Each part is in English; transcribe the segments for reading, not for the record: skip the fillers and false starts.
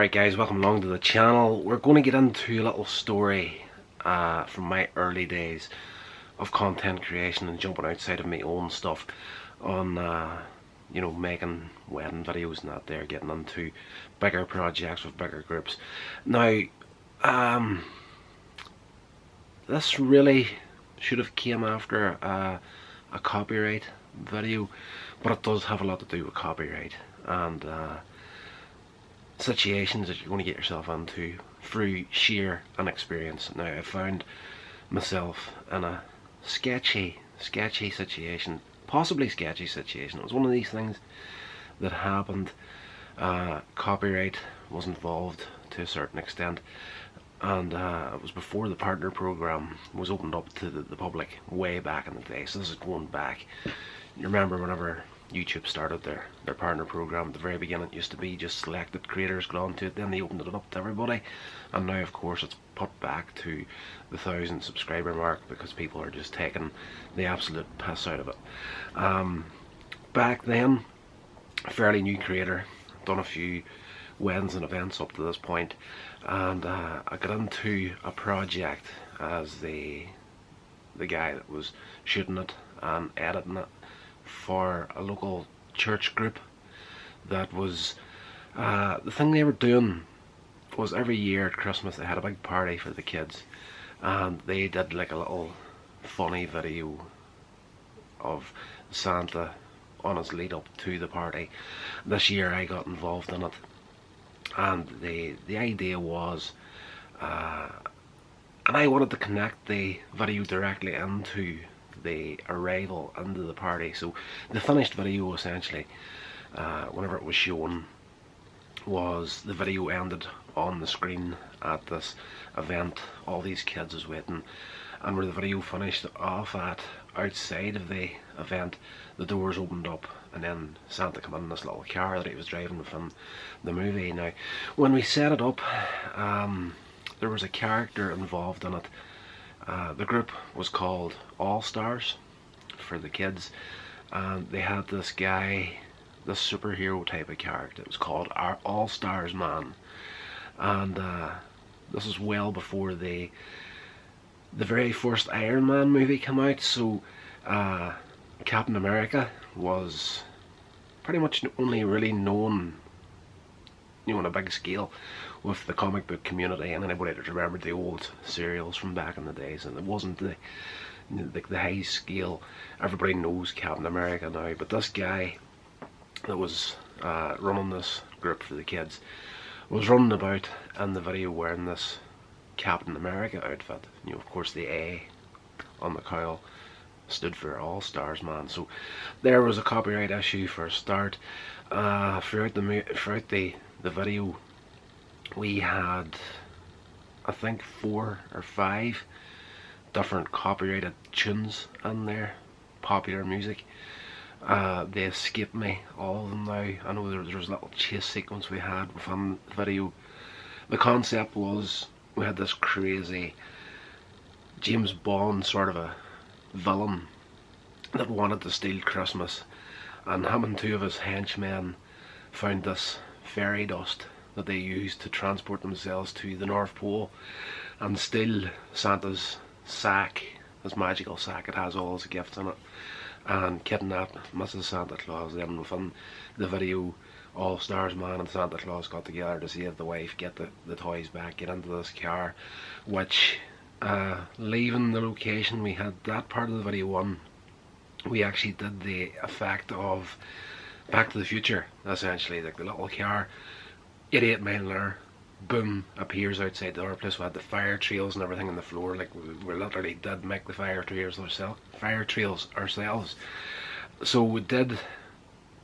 Alright guys, welcome along to the channel. We're going to get into a little story from my early days of content creation and jumping outside of my own stuff on making wedding videos and that there, getting into bigger projects with bigger groups. Now this really should have came after a copyright video, but it does have a lot to do with copyright and situations that you're going to get yourself into through sheer inexperience. Now I found myself in a sketchy situation, possibly sketchy situation. It was one of these things that happened. Copyright was involved to a certain extent, and it was before the partner program was opened up to the public way back in the day. So this is going back. You remember whenever YouTube started their partner program at the very beginning, it used to be just selected creators got onto it, then they opened it up to everybody, and now of course it's put back to the 1,000 subscriber mark because people are just taking the absolute piss out of it. Back then, fairly new creator, done a few weddings and events up to this point, and I got into a project as the guy that was shooting it and editing it for a local church group. That was the thing they were doing was every year at Christmas they had a big party for the kids, and they did like a little funny video of Santa on his lead up to the party. This year I got involved in it, and the idea was and I wanted to connect the video directly into the arrival into the party. So the finished video essentially, whenever it was shown, was the video ended on the screen at this event. All these kids was waiting, and where the video finished off at, outside of the event, the doors opened up and then Santa came in this little car that he was driving within the movie. Now when we set it up, there was a character involved in it. The group was called All Stars for the kids, and they had this guy, this superhero type of character. It was called our All Stars Man, and this is well before the very first Iron Man movie came out. So Captain America was pretty much only really known, on a big scale with the comic book community and anybody that remembered the old serials from back in the days, and it wasn't the high scale. Everybody knows Captain America now, but this guy that was running this group for the kids was running about in the video wearing this Captain America outfit. Of course the A on the cowl stood for All Stars Man. So there was a copyright issue for a start. Throughout the video we had, I think, 4 or 5 different copyrighted tunes in there, popular music. They escape me, all of them now. I know there was a little chase sequence we had within the video. The concept was we had this crazy James Bond sort of a villain that wanted to steal Christmas, and him and 2 of his henchmen found this fairy dust that they used to transport themselves to the North Pole and steal Santa's sack, his magical sack. It has all his gifts in it, and kidnap Mrs. Santa Claus. Then within the video, All Stars Man and Santa Claus got together to save the wife, get the toys back, get into this car, which leaving the location, we had that part of the video on. We actually did the effect of Back to the Future, essentially, like the little car, 88 mile an hour, boom, appears outside the other place. We had the fire trails and everything on the floor, like we literally did make the fire trails ourselves. So we did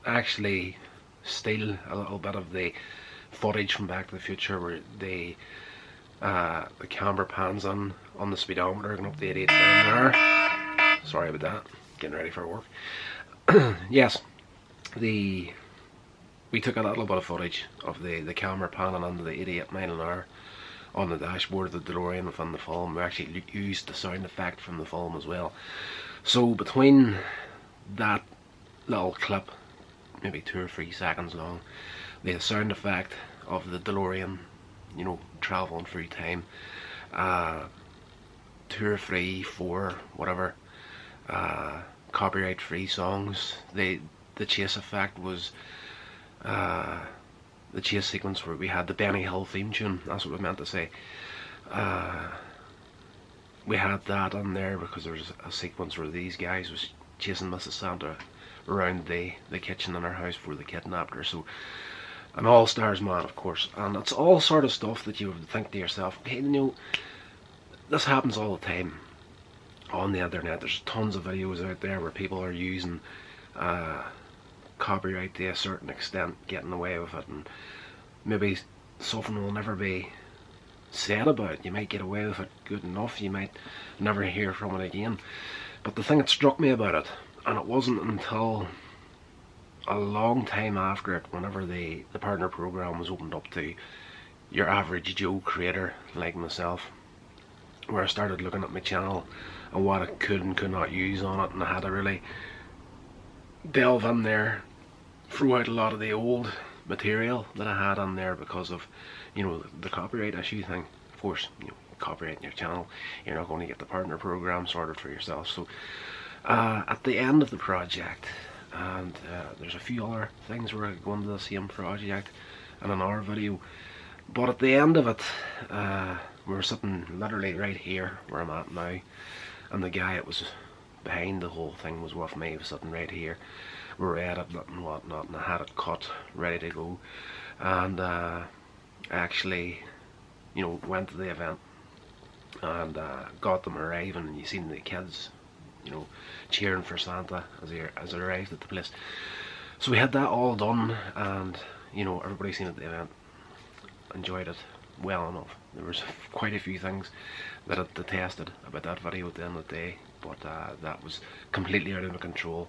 actually steal a little bit of the footage from Back to the Future, where the camera pans on the speedometer going up to 88 mile an hour. Sorry about that, getting ready for work. Yes, we took a little bit of footage of the camera panning under the 88 mile an hour on the dashboard of the DeLorean within the film. We actually used the sound effect from the film as well. So between that little clip, maybe 2 or 3 seconds long, the sound effect of the DeLorean, you know, traveling through time. 2 or 3, 4, whatever, copyright free songs. The chase effect was the chase sequence where we had the Benny Hill theme tune. That's what we meant to say. We had that on there because there was a sequence where these guys was chasing Mrs. Santa around the kitchen in her house before they kidnapped her. So an all-stars man, of course, and it's all sort of stuff that you would think to yourself, okay, you know, this happens all the time on the internet. There's tons of videos out there where people are using copyright to a certain extent, getting away with it, and maybe something will never be said about it. You might get away with it good enough, you might never hear from it again. But the thing that struck me about it, and it wasn't until a long time after it, whenever the partner program was opened up to your average Joe creator like myself, where I started looking at my channel and what I could and could not use on it, and I had to really delve in there, throw out a lot of the old material that I had on there because of, you know, the copyright issue thing. Of course, you know, copyrighting your channel, you're not going to get the partner program sorted for yourself. So at the end of the project, and there's a few other things where I go into the same project in another video, but at the end of it, we were sitting literally right here where I'm at now, and the guy that was behind the whole thing was with me. He was sitting right here. We were editing it and whatnot, and I had it cut, ready to go. And I actually, you know, went to the event and got them arriving, and you seen the kids, you know, cheering for Santa as he arrived at the place. So we had that all done, and you know, everybody seen at the event enjoyed it well enough. There was quite a few things that I detested about that video at the end of the day, but that was completely out of my control,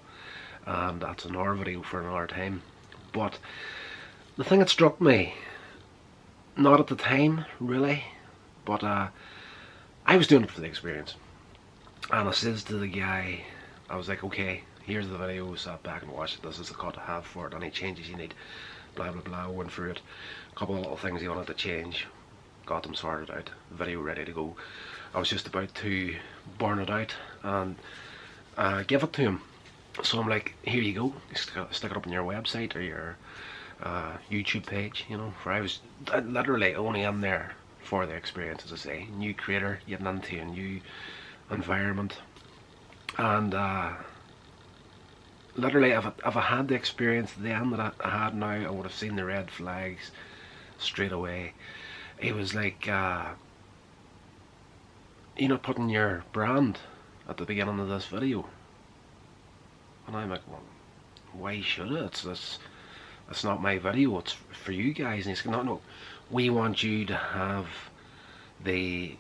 and that's another video for another time. But the thing that struck me, not at the time really, but I was doing it for the experience, and I says to the guy, I was like, okay, here's the video, sat back and watched it, this is the cut I have for it, any changes you need, blah blah blah. Went through it, a couple of little things he wanted to change, got them sorted out, video ready to go. I was just about to burn it out and give it to him. So I'm like, here you go, stick it up on your website or your YouTube page, you know, for I was literally only in there for the experience, as I say, new creator, getting into a new environment, and literally if I had the experience then that I had now, I would have seen the red flags straight away. It was like, you know, putting your brand at the beginning of this video, and I'm like, well, why should it? It's not my video, it's for you guys. And he's like, no, we want you to have the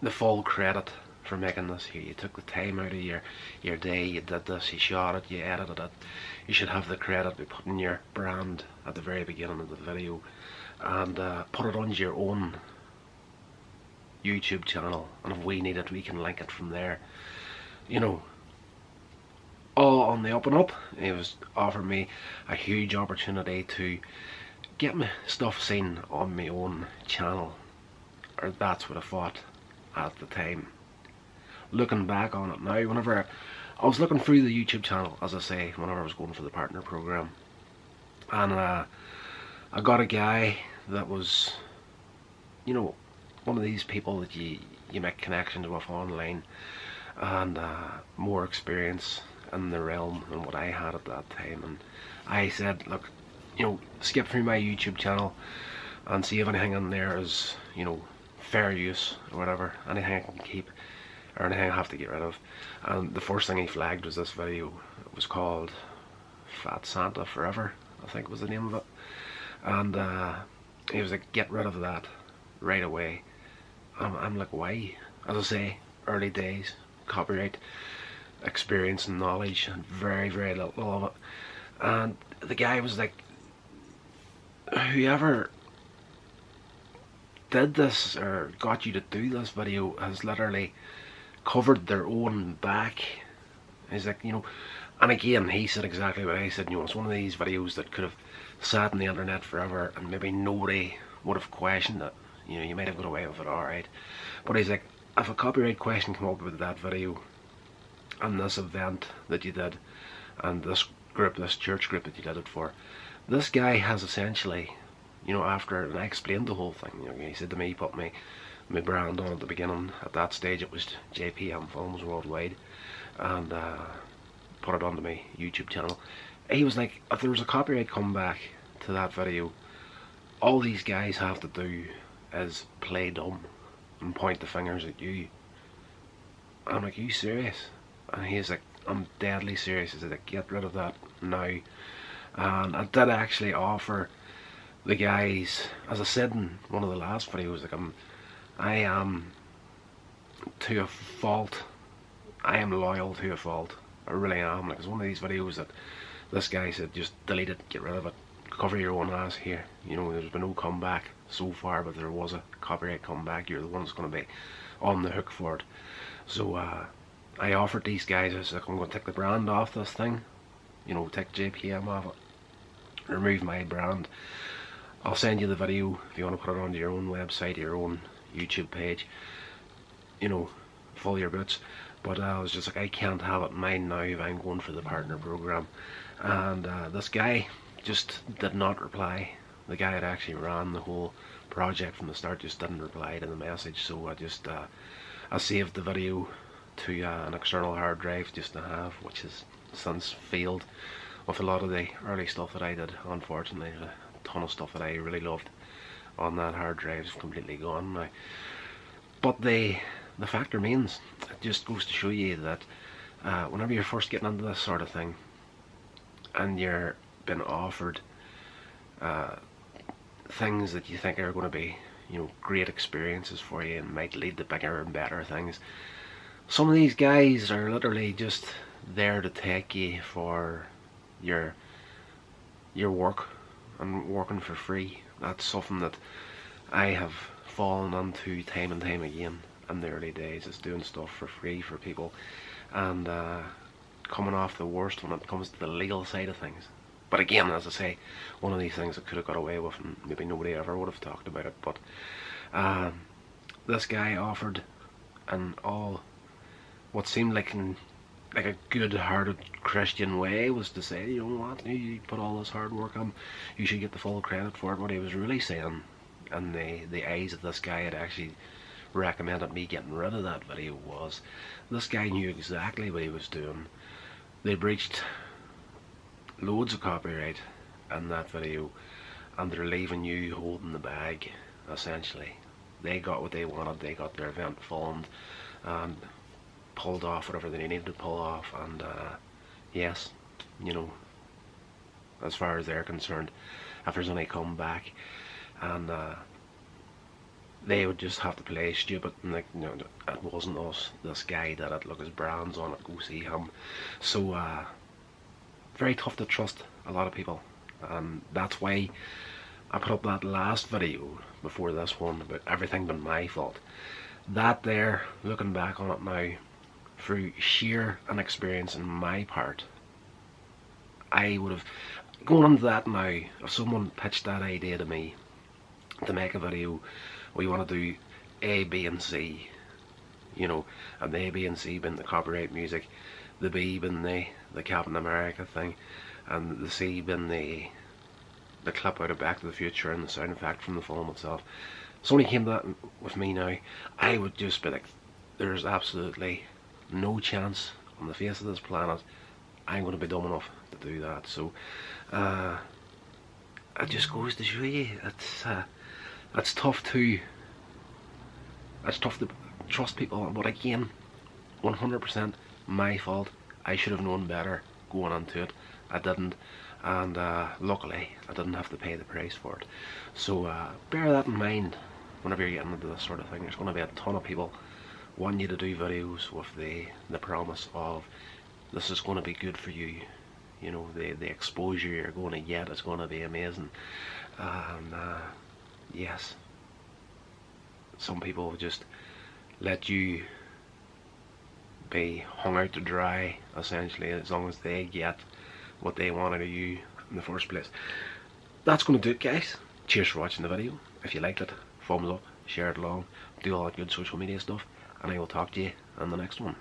full credit for making this here. You took the time out of your day, you did this, you shot it, you edited it. You should have the credit by putting your brand at the very beginning of the video, and put it on your own YouTube channel, and if we need it, we can link it from there. You know, all on the up and up. It was offering me a huge opportunity to get my stuff seen on my own channel, or that's what I thought at the time. Looking back on it now, whenever I was looking through the YouTube channel, as I say, whenever I was going for the partner program, and I got a guy that was, you know, one of these people that you make connections with online, and more experience in the realm than what I had at that time. And I said, look, you know, skip through my YouTube channel and see if anything in there is, you know, fair use or whatever, anything I can keep or anything I have to get rid of. And the first thing he flagged was this video. It was called Fat Santa Forever, I think was the name of it. And he was like, get rid of that right away. I'm like, why? As I say, early days, copyright experience and knowledge, and very little of it. And the guy was like, whoever did this or got you to do this video has literally covered their own back. He's like, you know, and again he said exactly what I said, you know, it's one of these videos that could have sat on the internet forever and maybe nobody would have questioned it. You know, you might have got away with it alright. But he's like, if a copyright question came up with that video and this event that you did and this group, this church group that you did it for, this guy has essentially, you know, after, and I explained the whole thing, you know, he said to me, put my brand on at the beginning. At that stage it was JPM Films Worldwide, and put it onto my YouTube channel. He was like, if there was a copyright come back to that video, all these guys have to do is play dumb and point the fingers at you. I'm like, are you serious? And he's like, I'm deadly serious. He's like, get rid of that now. And I did actually offer the guys, as I said in one of the last videos, like I am to a fault. I am loyal to a fault. I really am. Like, it's one of these videos that this guy said, just delete it, get rid of it, cover your own ass here. You know, there's been no comeback so far, but there was a copyright comeback. You're the one that's going to be on the hook for it. So I offered these guys, I was like, I'm going to take the brand off this thing. You know, take JPM off it, remove my brand. I'll send you the video if you want to put it onto your own website, your own YouTube page. You know, full your boots. But I was just like, I can't have it mine now if I'm going for the partner program. And this guy just did not reply. The guy that actually ran the whole project from the start just didn't reply to the message. So I just I saved the video to an external hard drive just to have, which has since failed with a lot of the early stuff that I did. Unfortunately, there's a ton of stuff that I really loved on that hard drive is completely gone now. But the fact remains, it just goes to show you that whenever you're first getting into this sort of thing and you're being offered things that you think are going to be, you know, great experiences for you and might lead to bigger and better things, some of these guys are literally just there to take you for your work and working for free. That's something that I have fallen into time and time again in the early days, is doing stuff for free for people, and coming off the worst when it comes to the legal side of things. But again, as I say, one of these things I could have got away with and maybe nobody ever would have talked about it. But this guy offered, and all what seemed like a good-hearted Christian way was to say, you know what, you put all this hard work on, you should get the full credit for it. What he was really saying, and the eyes of this guy had actually recommended me getting rid of that video, was this guy knew exactly what he was doing. They breached loads of copyright in that video, and they're leaving you holding the bag, essentially. They got what they wanted, they got their event filmed and pulled off whatever they needed to pull off, and yes, you know, as far as they're concerned, if there's any comeback, and they would just have to play stupid, and like, you know, it wasn't us, this guy did it, look, his brand's on it, go see him. So very tough to trust a lot of people, and that's why I put up that last video before this one about everything but my fault. That there, looking back on it now, through sheer inexperience on my part, I would have gone into that now. If someone pitched that idea to me to make a video where you want to do A, B and C, you know, and the A, B and C being the copyright music, the B being the Captain America thing, and the C being the clip out of Back to the Future and the sound effect from the film itself. Somebody came to that with me now, I would just be like, there's absolutely no chance on the face of this planet I'm going to be dumb enough to do that. So it just goes to show you, it's tough to trust people. But again, 100% my fault. I should have known better going into it. I didn't, and luckily I didn't have to pay the price for it. So bear that in mind whenever you're getting into this sort of thing. There's going to be a ton of people wanting you to do videos with the promise of this is going to be good for you. You know, the exposure you're going to get is going to be amazing. And yes, some people just let you be hung out to dry, essentially, as long as they get what they want out of you in the first place. that's going to do it, guys. Cheers for watching the video. If you liked it, thumbs up, share it along, do all that good social media stuff, and I will talk to you on the next one.